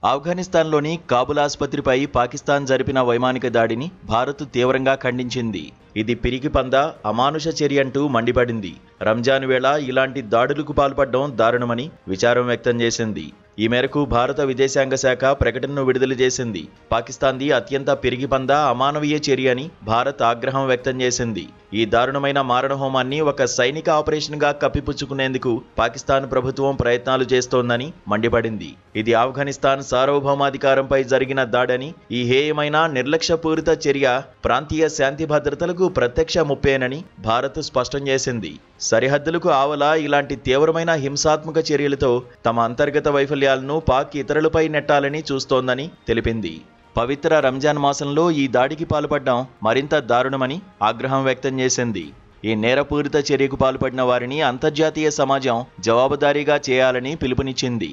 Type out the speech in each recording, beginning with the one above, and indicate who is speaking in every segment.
Speaker 1: ఆఫ్ఘనిస్తాన్లోని కాబుల్ ఆసుపత్రిపై పాకిస్తాన్ జరిపిన వైమానిక దాడిని భారత్ తీవ్రంగా ఖండించింది. ఇది పిరికి పంద, అమానుష చర్య అంటూ మండిపడింది. రంజాన్ వేళ ఇలాంటి దాడులకు పాల్పడడం దారుణమని విచారం వ్యక్తం చేసింది. ఈ మేరకు భారత విదేశాంగ శాఖ ప్రకటనను విడుదల చేసింది. పాకిస్తాన్ది అత్యంత పిరిగిపంద, అమానవీయ చర్య అని భారత్ ఆగ్రహం వ్యక్తం చేసింది. ఈ దారుణమైన మారణహోమాన్ని ఒక సైనిక ఆపరేషన్గా కప్పిపుచ్చుకునేందుకు పాకిస్తాన్ ప్రభుత్వం ప్రయత్నాలు చేస్తోందని మండిపడింది. ఇది ఆఫ్ఘనిస్తాన్ సార్వభౌమాధికారంపై జరిగిన దాడని, ఈ హేయమైన నిర్లక్ష్యపూరిత చర్య ప్రాంతీయ శాంతి భద్రతలకు ప్రత్యక్ష ముప్పేనని భారత్ స్పష్టం చేసింది. సరిహద్దులకు ఆవల ఇలాంటి తీవ్రమైన హింసాత్మక చర్యలతో తమ అంతర్గత వైఫల్యాలను పాక్ ఇతరులపై నెట్టాలని చూస్తోందని తెలిపింది. పవిత్ర రంజాన్ మాసంలో ఈ దాడికి పాల్పడడం మరింత దారుణమని ఆగ్రహం వ్యక్తం చేసింది. ఈ నేరపూరిత చర్యకు పాల్పడిన వారిని అంతర్జాతీయ సమాజం జవాబుదారీగా చేయాలని పిలుపునిచ్చింది.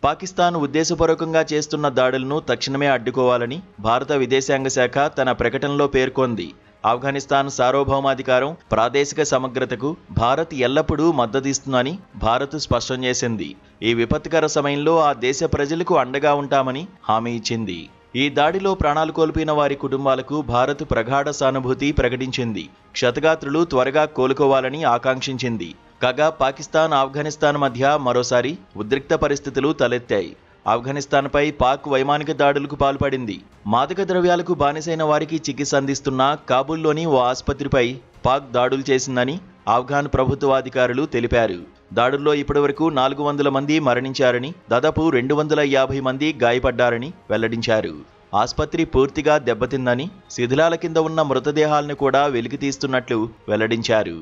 Speaker 1: పాకిస్తాన్ ఉద్దేశపూర్వకంగా చేస్తున్న దాడులను తక్షణమే అడ్డుకోవాలని భారత విదేశాంగ శాఖ తన ప్రకటనలో పేర్కొంది. ఆఫ్ఘనిస్తాన్ సార్వభౌమాధికారం, ప్రాదేశిక సమగ్రతకు భారత్ ఎల్లప్పుడూ మద్దతిస్తుందని భారత్ స్పష్టం చేసింది. ఈ విపత్కర సమయంలో ఆ దేశ ప్రజలకు అండగా ఉంటామని హామీ ఇచ్చింది. ఈ దాడిలో ప్రాణాలు కోల్పోయిన వారి కుటుంబాలకు భారత్ ప్రగాఢ సానుభూతి ప్రకటించింది. క్షతగాత్రులు త్వరగా కోలుకోవాలని ఆకాంక్షించింది. కాగా పాకిస్తాన్, ఆఫ్ఘనిస్తాన్ మధ్య మరోసారి ఉద్రిక్త పరిస్థితులు తలెత్తాయి. ఆఫ్ఘనిస్తాన్పై పాక్ వైమానిక దాడులకు పాల్పడింది. మాదక ద్రవ్యాలకు బానిసైన వారికి చికిత్స అందిస్తున్న కాబూల్లోని ఓ ఆసుపత్రిపై పాక్ దాడులు చేసిందని ఆఫ్ఘాన్ ప్రభుత్వాధికారులు తెలిపారు. దాడుల్లో ఇప్పటివరకు 400 మంది మరణించారని, దాదాపు 250 మంది గాయపడ్డారని వెల్లడించారు. ఆసుపత్రి పూర్తిగా దెబ్బతిందని, శిథిలాల కింద ఉన్న మృతదేహాలను కూడా వెలికితీస్తున్నట్లు వెల్లడించారు.